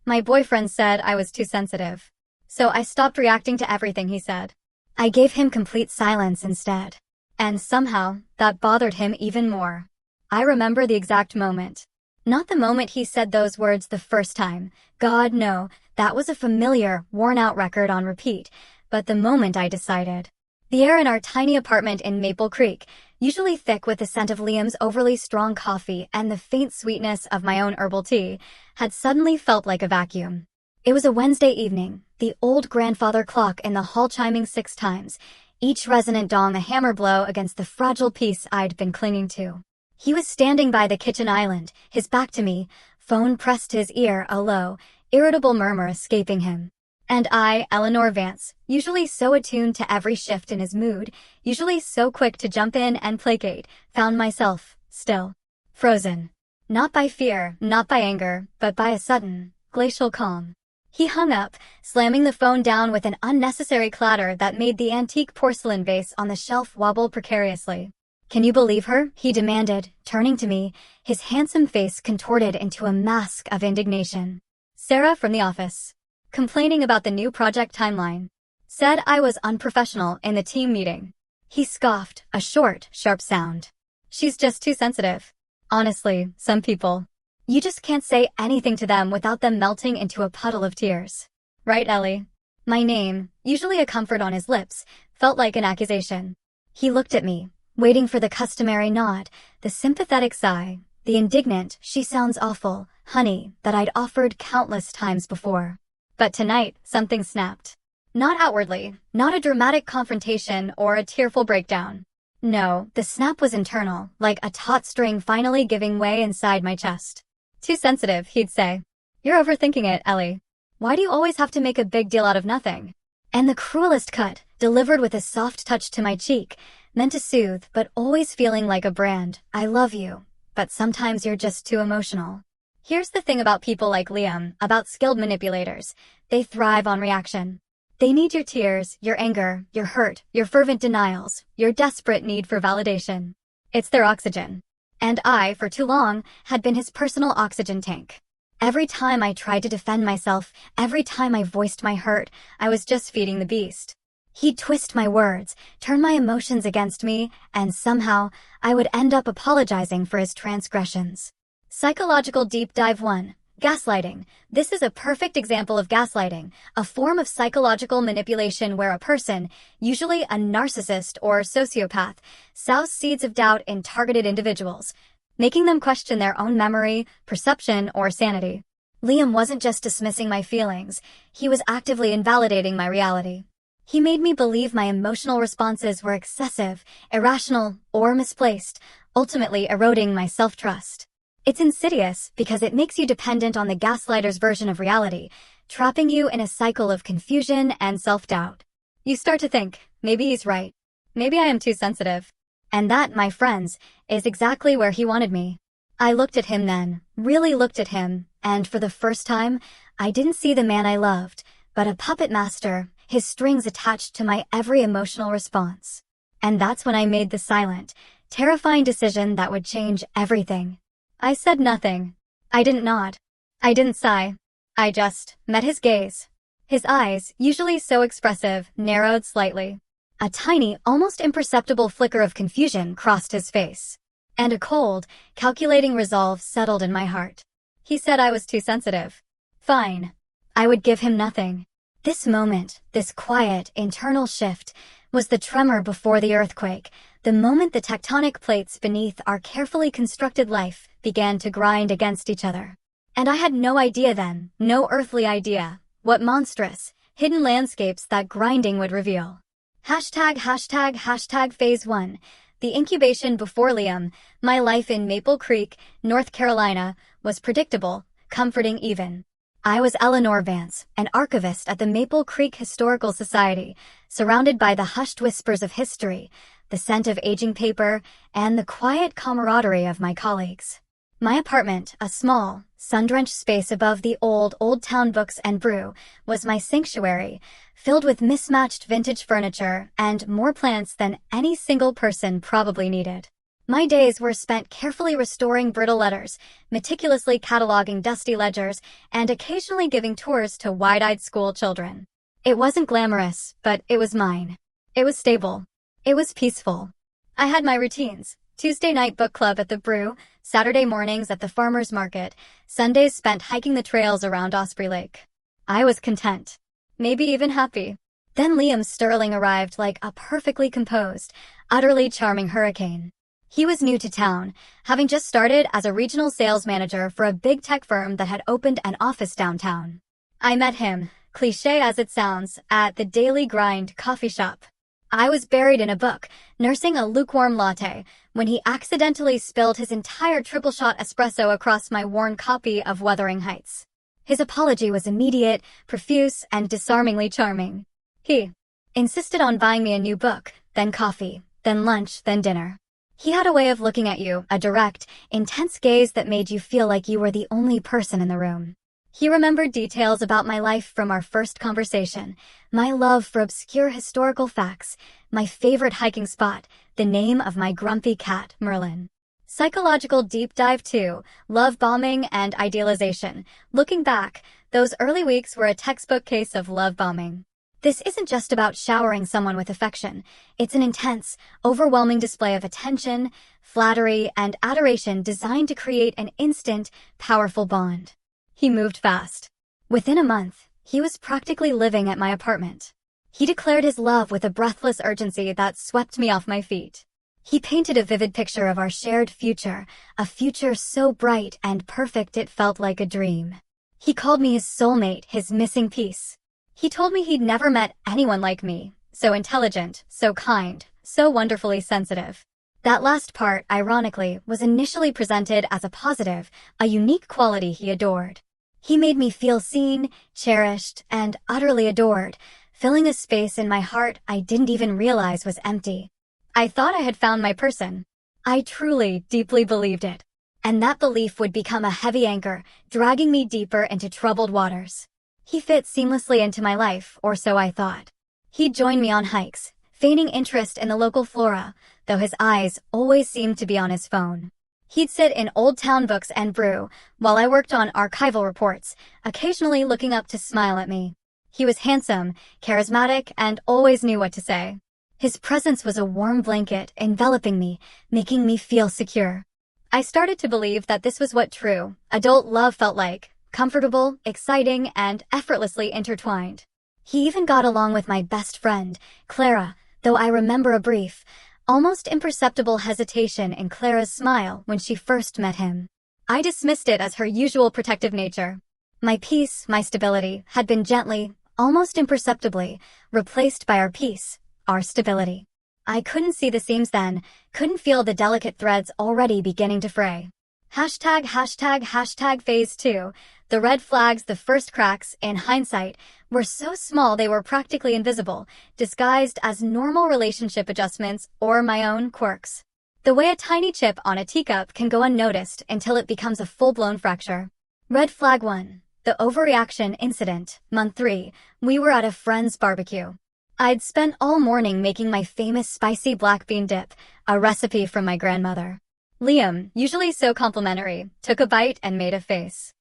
My boyfriend said I was too sensitive. So I stopped reacting to everything he said. I gave him complete silence instead. And somehow, that bothered him even more. I remember the exact moment. Not the moment he said those words the first time. God, no, that was a familiar, worn-out record on repeat. But the moment I decided. The air in our tiny apartment in Maple Creek, usually thick with the scent of Liam's overly strong coffee and the faint sweetness of my own herbal tea, had suddenly felt like a vacuum. It was a Wednesday evening, the old grandfather clock in the hall chiming 6 times, each resonant dong a hammer blow against the fragile piece I'd been clinging to. He was standing by the kitchen island, his back to me, phone pressed to his ear, a low, irritable murmur escaping him. And I, Eleanor Vance, usually so attuned to every shift in his mood, usually so quick to jump in and placate, found myself, still, frozen. Not by fear, not by anger, but by a sudden, glacial calm. He hung up, slamming the phone down with an unnecessary clatter that made the antique porcelain vase on the shelf wobble precariously. "Can you believe her?" he demanded, turning to me, his handsome face contorted into a mask of indignation. Sarah from the office. Complaining about the new project timeline. Said I was unprofessional in the team meeting. He scoffed, a short, sharp sound. She's just too sensitive. Honestly, some people. You just can't say anything to them without them melting into a puddle of tears. Right, Ellie? My name, usually a comfort on his lips, felt like an accusation. He looked at me, waiting for the customary nod, the sympathetic sigh, the indignant, "She sounds awful, honey," that I'd offered countless times before. But tonight, something snapped. Not outwardly, not a dramatic confrontation or a tearful breakdown. No, the snap was internal, like a taut string finally giving way inside my chest. "Too sensitive," he'd say. "You're overthinking it, Ellie. Why do you always have to make a big deal out of nothing?" And the cruelest cut, delivered with a soft touch to my cheek, meant to soothe but always feeling like a brand. "I love you, but sometimes you're just too emotional." Here's the thing about people like Liam, about skilled manipulators. They thrive on reaction. They need your tears, your anger, your hurt, your fervent denials, your desperate need for validation. It's their oxygen. And I, for too long, had been his personal oxygen tank. Every time I tried to defend myself, every time I voiced my hurt, I was just feeding the beast. He'd twist my words, turn my emotions against me, and somehow, I would end up apologizing for his transgressions. Psychological Deep Dive 1. Gaslighting. This is a perfect example of gaslighting, a form of psychological manipulation where a person, usually a narcissist or sociopath, sows seeds of doubt in targeted individuals, making them question their own memory, perception, or sanity. Liam wasn't just dismissing my feelings, he was actively invalidating my reality. He made me believe my emotional responses were excessive, irrational, or misplaced, ultimately eroding my self-trust. It's insidious because it makes you dependent on the gaslighter's version of reality, trapping you in a cycle of confusion and self-doubt. You start to think, maybe he's right. Maybe I am too sensitive. And that, my friends, is exactly where he wanted me. I looked at him then, really looked at him, and for the first time, I didn't see the man I loved, but a puppet master, his strings attached to my every emotional response. And that's when I made the silent, terrifying decision that would change everything. I said nothing. I didn't nod. I didn't sigh. I just met his gaze. His eyes, usually so expressive, narrowed slightly. A tiny, almost imperceptible flicker of confusion crossed his face. And a cold, calculating resolve settled in my heart. He said I was too sensitive. Fine. I would give him nothing. This moment, this quiet, internal shift, was the tremor before the earthquake, the moment the tectonic plates beneath our carefully constructed life began to grind against each other. And I had no idea then, no earthly idea, what monstrous, hidden landscapes that grinding would reveal. #### Phase 1. The incubation before Liam, my life in Maple Creek, North Carolina, was predictable, comforting even. I was Eleanor Vance, an archivist at the Maple Creek Historical Society, surrounded by the hushed whispers of history, the scent of aging paper, and the quiet camaraderie of my colleagues. My apartment, a small, sun-drenched space above the old town books and brew, was my sanctuary, filled with mismatched vintage furniture and more plants than any single person probably needed. My days were spent carefully restoring brittle letters, meticulously cataloging dusty ledgers, and occasionally giving tours to wide-eyed school children. It wasn't glamorous, but it was mine. It was stable. It was peaceful. I had my routines. Tuesday night book club at the Brew, Saturday mornings at the farmer's market, Sundays spent hiking the trails around Osprey Lake. I was content. Maybe even happy. Then Liam Sterling arrived like a perfectly composed, utterly charming hurricane. He was new to town, having just started as a regional sales manager for a big tech firm that had opened an office downtown. I met him, cliché as it sounds, at the Daily Grind coffee shop. I was buried in a book, nursing a lukewarm latte, when he accidentally spilled his entire triple-shot espresso across my worn copy of Wuthering Heights. His apology was immediate, profuse, and disarmingly charming. He insisted on buying me a new book, then coffee, then lunch, then dinner. He had a way of looking at you, a direct, intense gaze that made you feel like you were the only person in the room. He remembered details about my life from our first conversation, my love for obscure historical facts, my favorite hiking spot, the name of my grumpy cat, Merlin. Psychological deep dive 2, love bombing and idealization. Looking back, those early weeks were a textbook case of love bombing. This isn't just about showering someone with affection. It's an intense, overwhelming display of attention, flattery, and adoration designed to create an instant, powerful bond. He moved fast. Within a month, he was practically living at my apartment. He declared his love with a breathless urgency that swept me off my feet. He painted a vivid picture of our shared future, a future so bright and perfect it felt like a dream. He called me his soulmate, his missing piece. He told me he'd never met anyone like me, so intelligent, so kind, so wonderfully sensitive. That last part, ironically, was initially presented as a positive, a unique quality he adored. He made me feel seen, cherished, and utterly adored, filling a space in my heart I didn't even realize was empty. I thought I had found my person. I truly, deeply believed it. And that belief would become a heavy anchor, dragging me deeper into troubled waters. He fit seamlessly into my life, or so I thought. He'd join me on hikes, feigning interest in the local flora, though his eyes always seemed to be on his phone. He'd sit in Old Town books and brew, while I worked on archival reports, occasionally looking up to smile at me. He was handsome, charismatic, and always knew what to say. His presence was a warm blanket enveloping me, making me feel secure. I started to believe that this was what true, adult love felt like, comfortable, exciting, and effortlessly intertwined. He even got along with my best friend, Clara, though I remember a brief, almost imperceptible hesitation in Clara's smile when she first met him. I dismissed it as her usual protective nature. My peace, my stability, had been gently, almost imperceptibly, replaced by our peace, our stability. I couldn't see the seams then, couldn't feel the delicate threads already beginning to fray. Hashtag phase 2. The red flags, the first cracks, in hindsight, were so small they were practically invisible, disguised as normal relationship adjustments or my own quirks. The way a tiny chip on a teacup can go unnoticed until it becomes a full-blown fracture. Red flag 1. The overreaction incident, month 3. We were at a friend's barbecue. I'd spent all morning making my famous spicy black bean dip, a recipe from my grandmother. Liam, usually so complimentary, took a bite and made a face.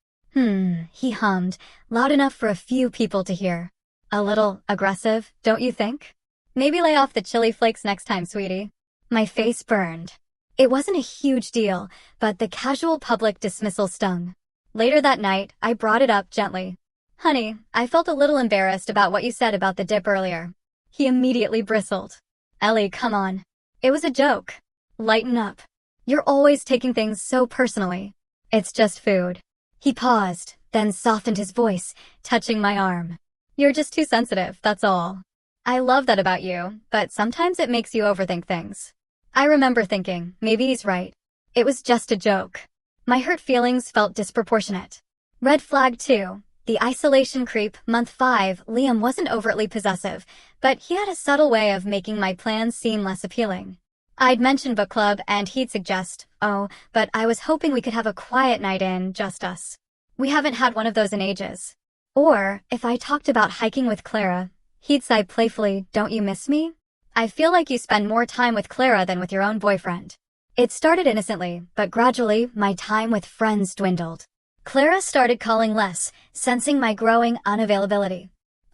He hummed, loud enough for a few people to hear. A little aggressive, don't you think? Maybe lay off the chili flakes next time, sweetie. My face burned. It wasn't a huge deal, but the casual public dismissal stung. Later that night, I brought it up gently. Honey, I felt a little embarrassed about what you said about the dip earlier. He immediately bristled. Ellie, come on. It was a joke. Lighten up. You're always taking things so personally. It's just food. He paused, then softened his voice, touching my arm. You're just too sensitive, that's all. I love that about you, but sometimes it makes you overthink things. I remember thinking, maybe he's right. It was just a joke. My hurt feelings felt disproportionate. Red flag 2. The isolation creep, month 5. Liam wasn't overtly possessive, but he had a subtle way of making my plans seem less appealing. I'd mention book club and he'd suggest, oh, but I was hoping we could have a quiet night in, just us. We haven't had one of those in ages. Or, if I talked about hiking with Clara, he'd sigh playfully, don't you miss me? I feel like you spend more time with Clara than with your own boyfriend. It started innocently, but gradually, my time with friends dwindled. Clara started calling less, sensing my growing unavailability.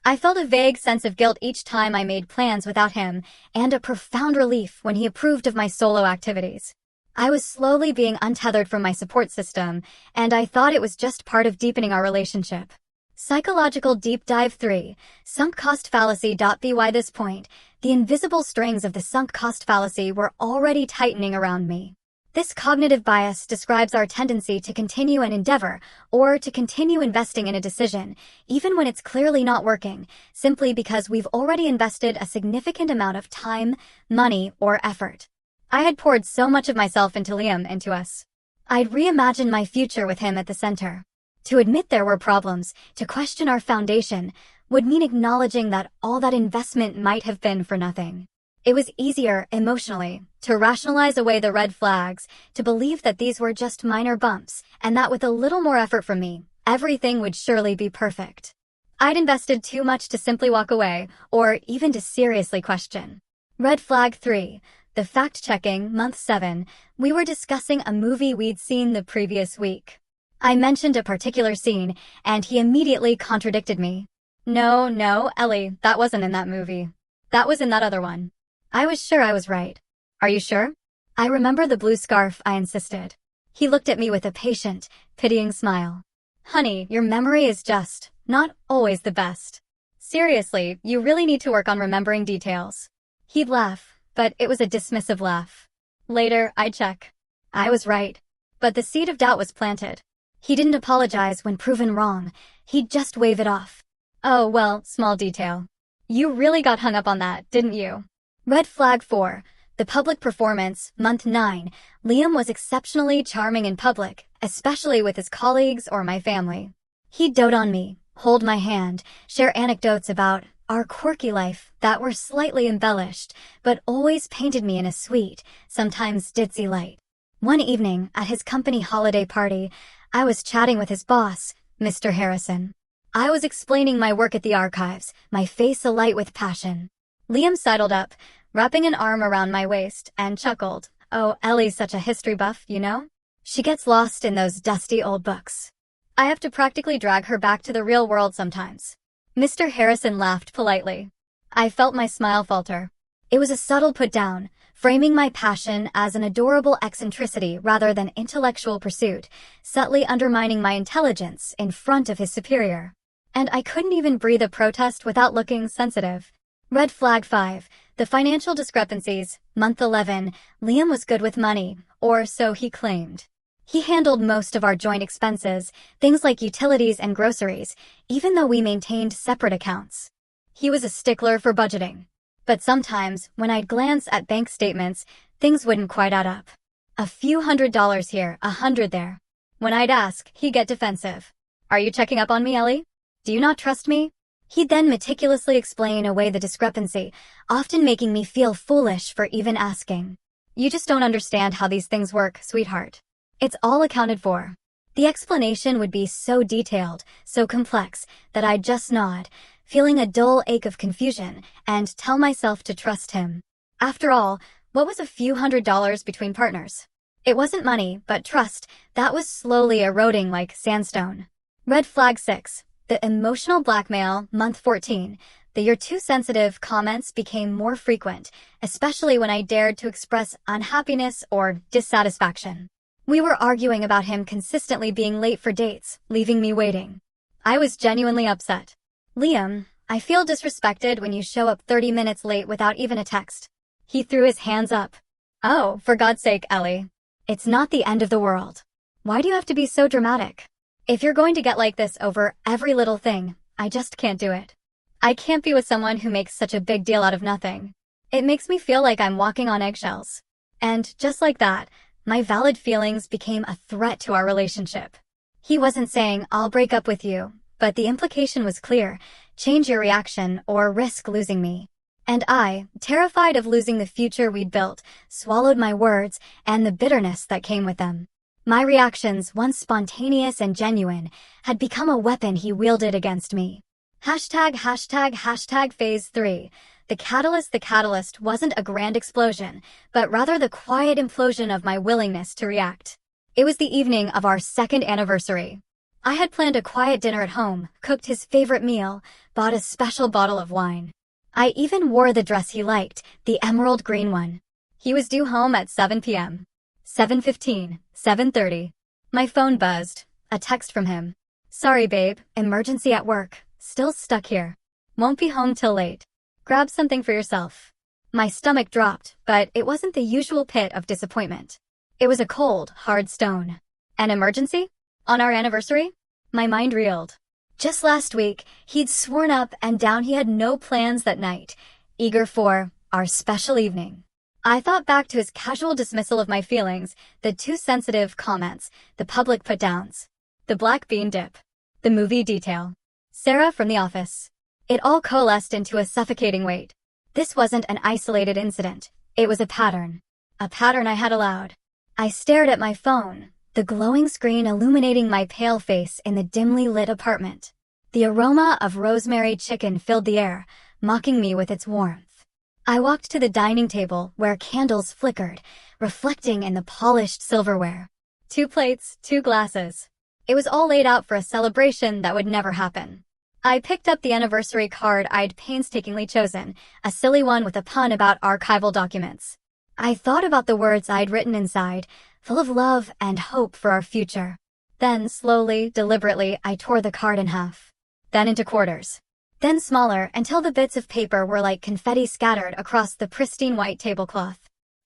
I felt a vague sense of guilt each time I made plans without him, and a profound relief when he approved of my solo activities. I was slowly being untethered from my support system, and I thought it was just part of deepening our relationship. Psychological Deep Dive 3, Sunk Cost Fallacy. By this point, the invisible strings of the sunk cost fallacy were already tightening around me. This cognitive bias describes our tendency to continue an endeavor, or to continue investing in a decision, even when it's clearly not working, simply because we've already invested a significant amount of time, money, or effort. I had poured so much of myself into Liam, into us. I'd reimagined my future with him at the center. To admit there were problems, to question our foundation, would mean acknowledging that all that investment might have been for nothing. It was easier, emotionally, to rationalize away the red flags, to believe that these were just minor bumps, and that with a little more effort from me, everything would surely be perfect. I'd invested too much to simply walk away, or even to seriously question. Red flag 3. The fact-checking, month 7, we were discussing a movie we'd seen the previous week. I mentioned a particular scene, and he immediately contradicted me. No, Ellie, that wasn't in that movie. That was in that other one. I was sure I was right. Are you sure? I remember the blue scarf, I insisted. He looked at me with a patient, pitying smile. Honey, your memory is just not always the best. Seriously, you really need to work on remembering details. He'd laugh, but it was a dismissive laugh. Later, I'd check. I was right. But the seed of doubt was planted. He didn't apologize when proven wrong. He'd just wave it off. Oh, well, small detail. You really got hung up on that, didn't you? Red flag 4. The public performance, month 9. Liam was exceptionally charming in public, especially with his colleagues or my family. He'd dote on me, hold my hand, share anecdotes about our quirky life that were slightly embellished, but always painted me in a sweet, sometimes ditzy light. One evening, at his company holiday party, I was chatting with his boss, Mr. Harrison. I was explaining my work at the archives, my face alight with passion. Liam sidled up, wrapping an arm around my waist, and chuckled. Oh, Ellie's such a history buff, you know? She gets lost in those dusty old books. I have to practically drag her back to the real world sometimes. Mr. Harrison laughed politely. I felt my smile falter. It was a subtle put-down, framing my passion as an adorable eccentricity rather than intellectual pursuit, subtly undermining my intelligence in front of his superior. And I couldn't even breathe a protest without looking sensitive. Red flag 5. The financial discrepancies, month 11. Liam was good with money, or so he claimed. He handled most of our joint expenses, things like utilities and groceries, even though we maintained separate accounts. He was a stickler for budgeting. But sometimes, when I'd glance at bank statements, things wouldn't quite add up. A few $100 here, $100 there. When I'd ask, he'd get defensive. Are you checking up on me, Ellie? Do you not trust me? He'd then meticulously explain away the discrepancy, often making me feel foolish for even asking. You just don't understand how these things work, sweetheart. It's all accounted for. The explanation would be so detailed, so complex, that I'd just nod, feeling a dull ache of confusion, and tell myself to trust him. After all, what was a few $100s between partners? It wasn't money, but trust, that was slowly eroding like sandstone. Red flag 6. The emotional blackmail, month 14. The "you're too sensitive" comments became more frequent, especially when I dared to express unhappiness or dissatisfaction. We were arguing about him consistently being late for dates, leaving me waiting. I was genuinely upset. Liam, I feel disrespected when you show up 30 minutes late without even a text. He threw his hands up. Oh, for God's sake, Ellie. It's not the end of the world. Why do you have to be so dramatic? If you're going to get like this over every little thing, I just can't do it. I can't be with someone who makes such a big deal out of nothing. It makes me feel like I'm walking on eggshells. And just like that, my valid feelings became a threat to our relationship. He wasn't saying, I'll break up with you, but the implication was clear: change your reaction or risk losing me. And I, terrified of losing the future we'd built, swallowed my words and the bitterness that came with them. My reactions, once spontaneous and genuine, had become a weapon he wielded against me. ###phase 3. The catalyst wasn't a grand explosion, but rather the quiet implosion of my willingness to react. It was the evening of our second anniversary. I had planned a quiet dinner at home, cooked his favorite meal, bought a special bottle of wine. I even wore the dress he liked, the emerald green one. He was due home at 7 p.m. 7:15, 7:30. My phone buzzed. A text from him. Sorry babe, emergency at work, still stuck here. Won't be home till late. Grab something for yourself. My stomach dropped, but it wasn't the usual pit of disappointment. It was a cold, hard stone. An emergency? On our anniversary? My mind reeled. Just last week, he'd sworn up and down he had no plans that night, eager for our special evening. I thought back to his casual dismissal of my feelings, the too sensitive comments, the public put-downs, the black bean dip, the movie detail, Sarah from the office. It all coalesced into a suffocating weight. This wasn't an isolated incident. It was a pattern. A pattern I had allowed. I stared at my phone, the glowing screen illuminating my pale face in the dimly lit apartment. The aroma of rosemary chicken filled the air, mocking me with its warmth. I walked to the dining table where candles flickered, reflecting in the polished silverware. 2 plates, 2 glasses. It was all laid out for a celebration that would never happen. I picked up the anniversary card I'd painstakingly chosen, a silly one with a pun about archival documents. I thought about the words I'd written inside, full of love and hope for our future. Then, slowly, deliberately, I tore the card in half. Then into quarters. Then smaller until the bits of paper were like confetti scattered across the pristine white tablecloth.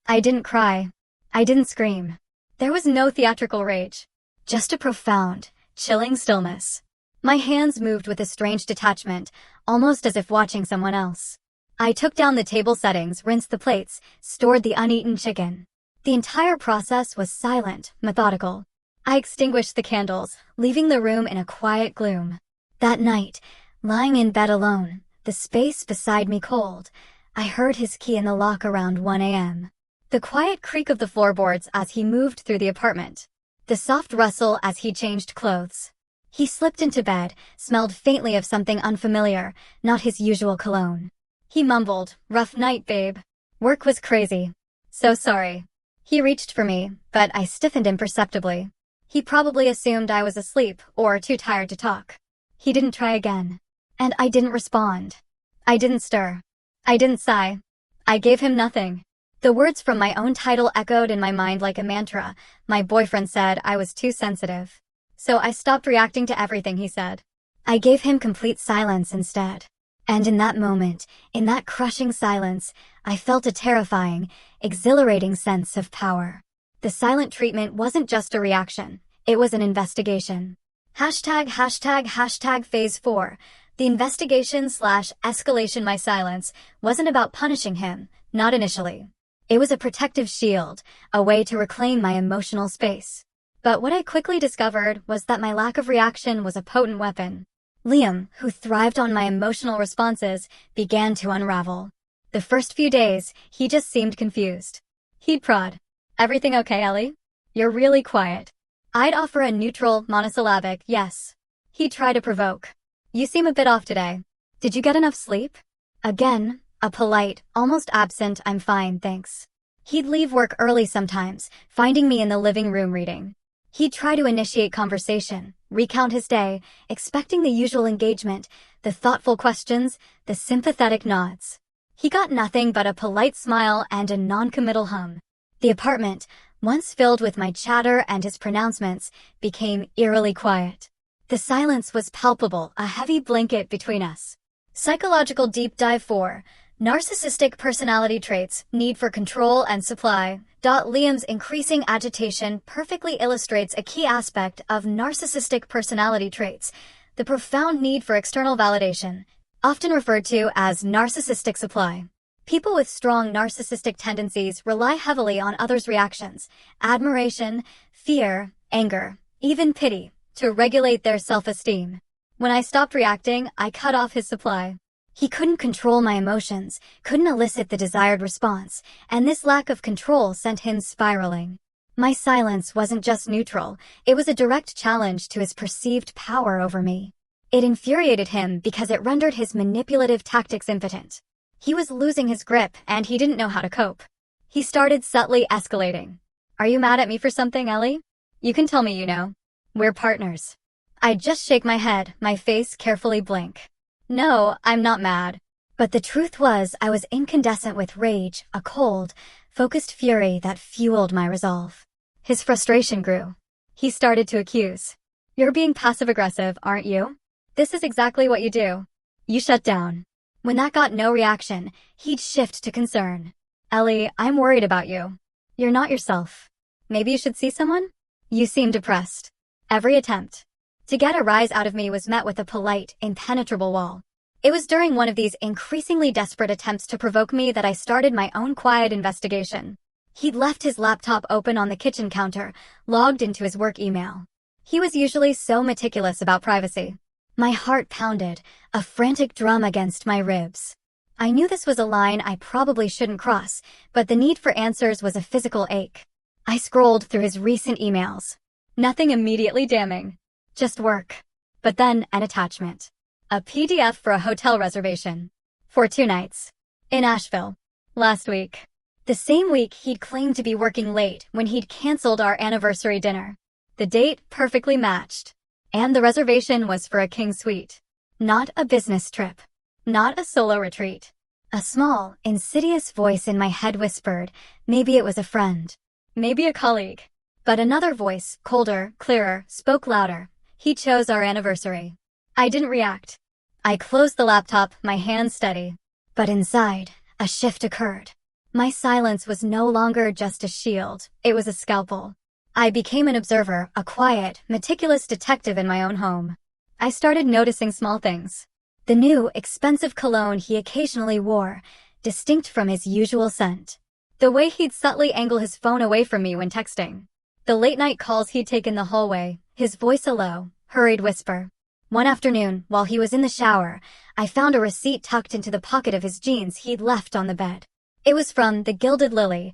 I didn't cry. I didn't scream. There was no theatrical rage. Just a profound, chilling stillness. My hands moved with a strange detachment, almost as if watching someone else. I took down the table settings, rinsed the plates, stored the uneaten chicken. The entire process was silent, methodical. I extinguished the candles, leaving the room in a quiet gloom. That night, lying in bed alone, the space beside me cold, I heard his key in the lock around 1 a.m. The quiet creak of the floorboards as he moved through the apartment. The soft rustle as he changed clothes. He slipped into bed, smelled faintly of something unfamiliar, not his usual cologne. He mumbled, "Rough night, babe. Work was crazy. So sorry." He reached for me, but I stiffened imperceptibly. He probably assumed I was asleep or too tired to talk. He didn't try again. And I didn't respond. I didn't stir. I didn't sigh. I gave him nothing. The words from my own title echoed in my mind like a mantra. My boyfriend said I was too sensitive. So I stopped reacting to everything he said. I gave him complete silence instead. And in that moment, in that crushing silence, I felt a terrifying, exhilarating sense of power. The silent treatment wasn't just a reaction. It was an investigation. #### phase 4. The investigation/escalation. My silence wasn't about punishing him, not initially. It was a protective shield, a way to reclaim my emotional space. But what I quickly discovered was that my lack of reaction was a potent weapon. Liam, who thrived on my emotional responses, began to unravel. The first few days, he just seemed confused. He'd prod. "Everything okay, Ellie? You're really quiet." I'd offer a neutral, monosyllabic yes. He'd try to provoke. "You seem a bit off today. Did you get enough sleep?" Again, a polite, almost absent "I'm fine, thanks." He'd leave work early sometimes, finding me in the living room reading. He'd try to initiate conversation, recount his day, expecting the usual engagement, the thoughtful questions, the sympathetic nods. He got nothing but a polite smile and a non-committal hum. The apartment, once filled with my chatter and his pronouncements, became eerily quiet. The silence was palpable, a heavy blanket between us. Psychological Deep Dive 4. Narcissistic Personality Traits, Need for Control and Supply. Liam's increasing agitation perfectly illustrates a key aspect of narcissistic personality traits, the profound need for external validation, often referred to as narcissistic supply. People with strong narcissistic tendencies rely heavily on others' reactions, admiration, fear, anger, even pity, to regulate their self-esteem. When I stopped reacting, I cut off his supply. He couldn't control my emotions, couldn't elicit the desired response, and this lack of control sent him spiraling. My silence wasn't just neutral, it was a direct challenge to his perceived power over me. It infuriated him because it rendered his manipulative tactics impotent. He was losing his grip and he didn't know how to cope. He started subtly escalating. Are you mad at me for something, Ellie? You can tell me you know. We're partners. I'd just shake my head, my face carefully blank. No, I'm not mad. But the truth was I was incandescent with rage, a cold, focused fury that fueled my resolve. His frustration grew. He started to accuse. You're being passive-aggressive, aren't you? This is exactly what you do. You shut down. When that got no reaction, he'd shift to concern. Ellie, I'm worried about you. You're not yourself. Maybe you should see someone? You seem depressed. Every attempt to get a rise out of me was met with a polite, impenetrable wall. It was during one of these increasingly desperate attempts to provoke me that I started my own quiet investigation. He'd left his laptop open on the kitchen counter, logged into his work email. He was usually so meticulous about privacy. My heart pounded, a frantic drum against my ribs. I knew this was a line I probably shouldn't cross, but the need for answers was a physical ache. I scrolled through his recent emails. Nothing immediately damning. Just work. But then an attachment. A PDF for a hotel reservation. For 2 nights. In Asheville. Last week. The same week he'd claimed to be working late when he'd canceled our anniversary dinner. The date perfectly matched. And the reservation was for a king suite. Not a business trip. Not a solo retreat. A small, insidious voice in my head whispered, maybe it was a friend. Maybe a colleague. But another voice, colder, clearer, spoke louder. He chose our anniversary. I didn't react. I closed the laptop, my hands steady. But inside, a shift occurred. My silence was no longer just a shield, it was a scalpel. I became an observer, a quiet, meticulous detective in my own home. I started noticing small things. The new, expensive cologne he occasionally wore, distinct from his usual scent. The way he'd subtly angle his phone away from me when texting. The late-night calls he'd take in the hallway, his voice a low, hurried whisper. One afternoon, while he was in the shower, I found a receipt tucked into the pocket of his jeans he'd left on the bed. It was from the Gilded Lily,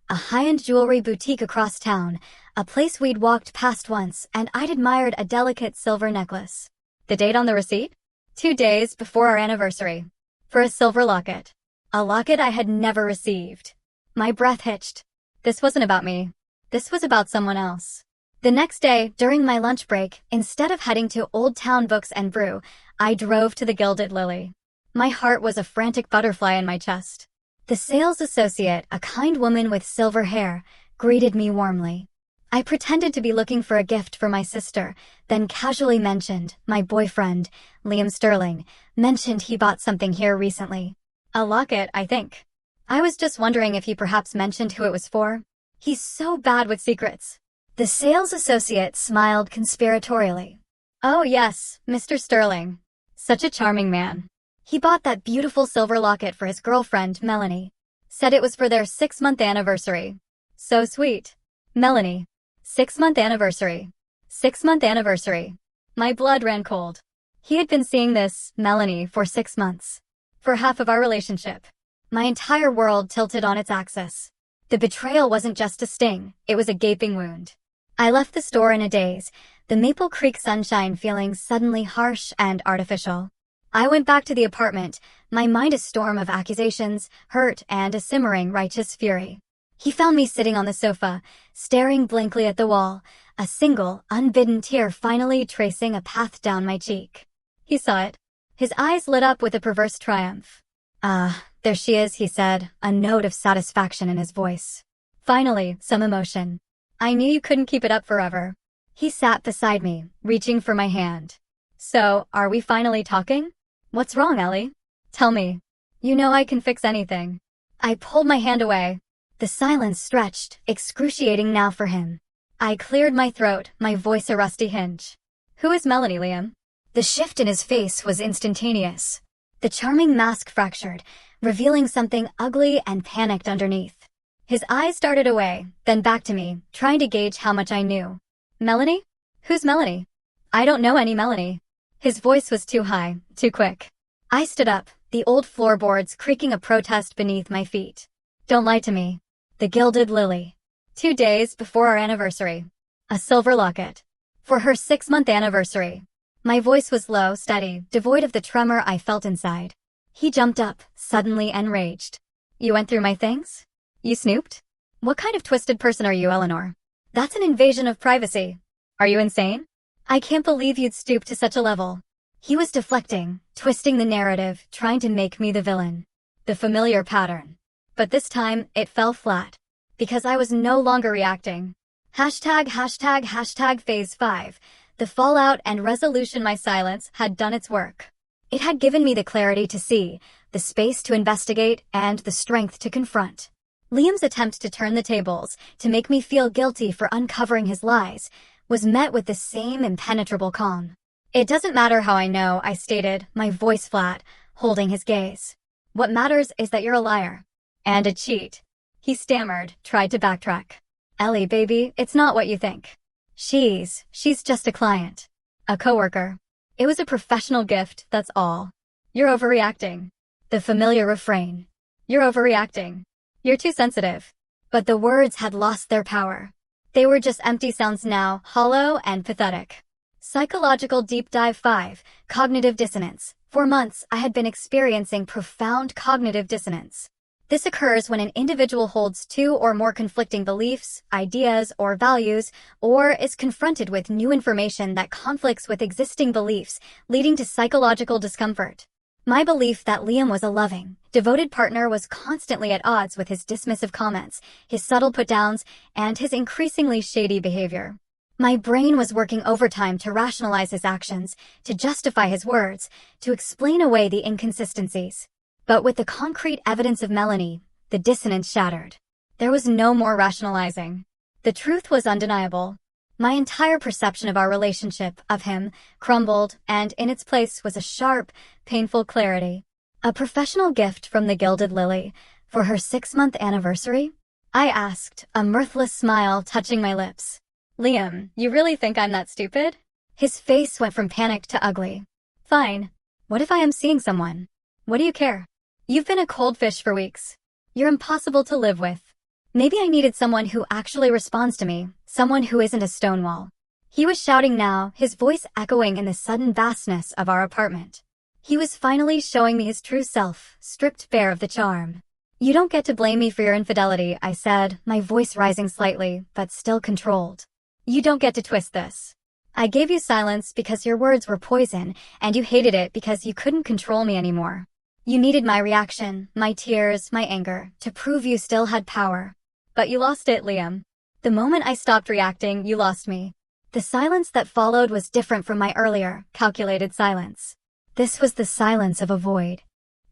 a high-end jewelry boutique across town, a place we'd walked past once, and I'd admired a delicate silver necklace. The date on the receipt? 2 days before our anniversary. For a silver locket. A locket I had never received. My breath hitched. This wasn't about me. This was about someone else. The next day, during my lunch break, instead of heading to Old Town Books and Brew, I drove to the Gilded Lily. My heart was a frantic butterfly in my chest. The sales associate, a kind woman with silver hair, greeted me warmly. I pretended to be looking for a gift for my sister, then casually mentioned, my boyfriend, Liam Sterling, mentioned he bought something here recently. A locket, I think. I was just wondering if he perhaps mentioned who it was for. He's so bad with secrets. The sales associate smiled conspiratorially. Oh yes, Mr. Sterling. Such a charming man. He bought that beautiful silver locket for his girlfriend, Melanie. Said it was for their 6-month anniversary. So sweet. Melanie. 6-month anniversary. 6-month anniversary. My blood ran cold. He had been seeing this, Melanie, for 6 months. For half of our relationship. My entire world tilted on its axis. The betrayal wasn't just a sting, it was a gaping wound. I left the store in a daze, the Maple Creek sunshine feeling suddenly harsh and artificial. I went back to the apartment, my mind a storm of accusations, hurt, and a simmering righteous fury. He found me sitting on the sofa, staring blankly at the wall, a single, unbidden tear finally tracing a path down my cheek. He saw it. His eyes lit up with a perverse triumph. Ah, there she is, he said, a note of satisfaction in his voice. Finally, some emotion. I knew you couldn't keep it up forever. He sat beside me, reaching for my hand. So, are we finally talking? What's wrong, Ellie? Tell me. You know I can fix anything. I pulled my hand away. The silence stretched, excruciating now for him. I cleared my throat, my voice a rusty hinge. Who is Melanie, Liam? The shift in his face was instantaneous. The charming mask fractured, revealing something ugly and panicked underneath. His eyes darted away, then back to me, trying to gauge how much I knew. Melanie? Who's Melanie? I don't know any Melanie. His voice was too high, too quick. I stood up, the old floorboards creaking a protest beneath my feet. Don't lie to me. The Gilded Lily. 2 days before our anniversary. A silver locket. For her 6-month anniversary. My voice was low, steady, devoid of the tremor I felt inside. He jumped up, suddenly enraged. You went through my things? You snooped? What kind of twisted person are you, Eleanor? That's an invasion of privacy. Are you insane? I can't believe you'd stoop to such a level. He was deflecting, twisting the narrative, trying to make me the villain. The familiar pattern. But this time, it fell flat. Because I was no longer reacting. Hashtag phase 5. The fallout and resolution. My silence had done its work. It had given me the clarity to see, the space to investigate, and the strength to confront. Liam's attempt to turn the tables, to make me feel guilty for uncovering his lies, was met with the same impenetrable calm. It doesn't matter how I know, I stated, my voice flat, holding his gaze. What matters is that you're a liar. And a cheat. He stammered, tried to backtrack. Ellie, baby, it's not what you think. She's just a client. A coworker. It was a professional gift, that's all. You're overreacting. The familiar refrain. You're overreacting. You're too sensitive. But the words had lost their power. They were just empty sounds now, hollow and pathetic. Psychological Deep Dive 5, Cognitive Dissonance. For months, I had been experiencing profound cognitive dissonance. This occurs when an individual holds two or more conflicting beliefs, ideas, or values, or is confronted with new information that conflicts with existing beliefs, leading to psychological discomfort. My belief that Liam was a loving, devoted partner was constantly at odds with his dismissive comments, his subtle put-downs, and his increasingly shady behavior. My brain was working overtime to rationalize his actions, to justify his words, to explain away the inconsistencies. But with the concrete evidence of Melanie, the dissonance shattered. There was no more rationalizing. The truth was undeniable. My entire perception of our relationship, of him, crumbled, and in its place was a sharp, painful clarity. A professional gift from the Gilded Lily, for her 6-month anniversary? I asked, a mirthless smile touching my lips. Liam, you really think I'm that stupid? His face went from panic to ugly. Fine. What if I am seeing someone? What do you care? You've been a cold fish for weeks. You're impossible to live with. Maybe I needed someone who actually responds to me, someone who isn't a stonewall. He was shouting now, his voice echoing in the sudden vastness of our apartment. He was finally showing me his true self, stripped bare of the charm. You don't get to blame me for your infidelity, I said, my voice rising slightly, but still controlled. You don't get to twist this. I gave you silence because your words were poison, and you hated it because you couldn't control me anymore. You needed my reaction, my tears, my anger, to prove you still had power. But you lost it, Liam. The moment I stopped reacting, you lost me. The silence that followed was different from my earlier, calculated silence. This was the silence of a void.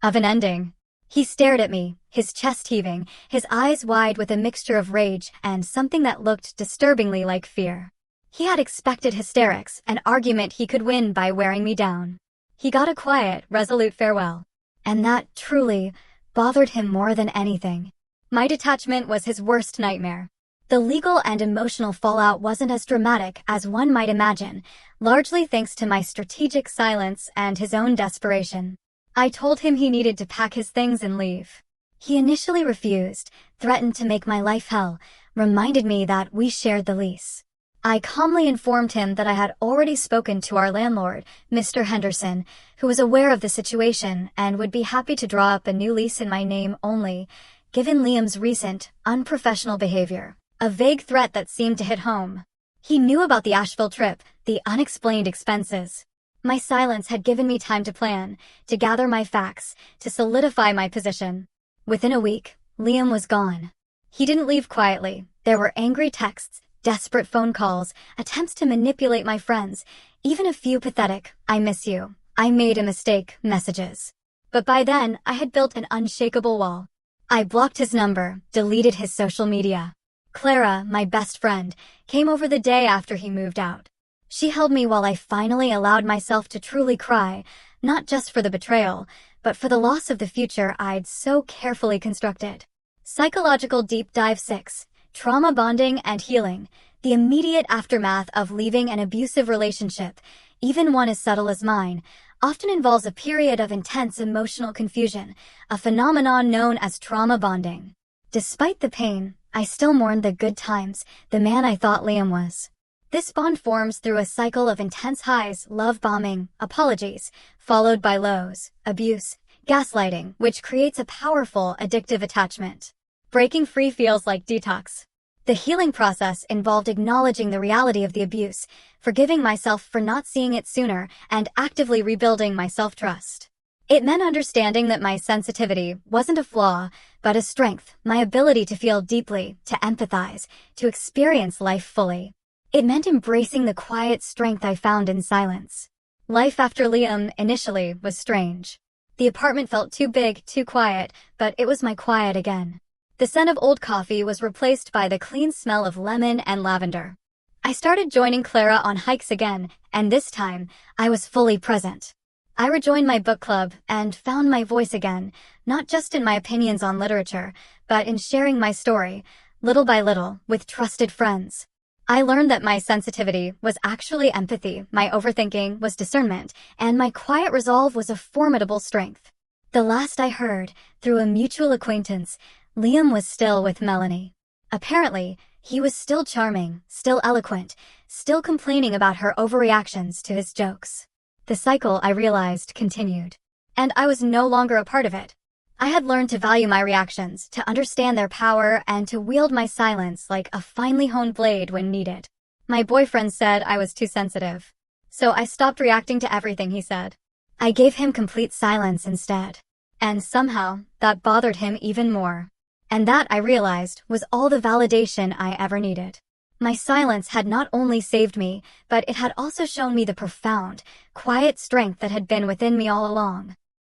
Of an ending. He stared at me, his chest heaving, his eyes wide with a mixture of rage and something that looked disturbingly like fear. He had expected hysterics, an argument he could win by wearing me down. He got a quiet, resolute farewell. And that, truly, bothered him more than anything. My detachment was his worst nightmare. The legal and emotional fallout wasn't as dramatic as one might imagine, largely thanks to my strategic silence and his own desperation. I told him he needed to pack his things and leave. He initially refused, threatened to make my life hell, reminded me that we shared the lease. I calmly informed him that I had already spoken to our landlord, Mr. Henderson, who was aware of the situation and would be happy to draw up a new lease in my name only, given Liam's recent, unprofessional behavior. A vague threat that seemed to hit home. He knew about the Asheville trip, the unexplained expenses. My silence had given me time to plan, to gather my facts, to solidify my position. Within a week, Liam was gone. He didn't leave quietly. There were angry texts, desperate phone calls, attempts to manipulate my friends, even a few pathetic, "I miss you, I made a mistake," messages. But by then, I had built an unshakable wall. I blocked his number, deleted his social media. Clara, my best friend, came over the day after he moved out. She held me while I finally allowed myself to truly cry, not just for the betrayal, but for the loss of the future I'd so carefully constructed. Psychological Deep Dive 6. Trauma Bonding and Healing. The immediate aftermath of leaving an abusive relationship, even one as subtle as mine, often involves a period of intense emotional confusion, a phenomenon known as trauma bonding. Despite the pain, I still mourned the good times, the man I thought Liam was. This bond forms through a cycle of intense highs, love bombing, apologies, followed by lows, abuse, Gaslighting, which creates a powerful, addictive attachment. Breaking free feels like detox. The healing process involved acknowledging the reality of the abuse, forgiving myself for not seeing it sooner, and actively rebuilding my self-trust. It meant understanding that my sensitivity wasn't a flaw, but a strength, my ability to feel deeply, to empathize, to experience life fully. It meant embracing the quiet strength I found in silence. Life after Liam initially was strange. The apartment felt too big, too quiet, but it was my quiet again. The scent of old coffee was replaced by the clean smell of lemon and lavender. I started joining Clara on hikes again, and this time, I was fully present. I rejoined my book club and found my voice again, not just in my opinions on literature, but in sharing my story, little by little, with trusted friends. I learned that my sensitivity was actually empathy, my overthinking was discernment, and my quiet resolve was a formidable strength. The last I heard, through a mutual acquaintance, Liam was still with Melanie. Apparently, he was still charming, still eloquent, still complaining about her overreactions to his jokes. The cycle, I realized, continued. And I was no longer a part of it. I had learned to value my reactions, to understand their power, and to wield my silence like a finely honed blade when needed. My boyfriend said I was too sensitive. So I stopped reacting to everything he said. I gave him complete silence instead. And somehow, that bothered him even more. And that, I realized, was all the validation I ever needed. My silence had not only saved me, but it had also shown me the profound, quiet strength that had been within me all along.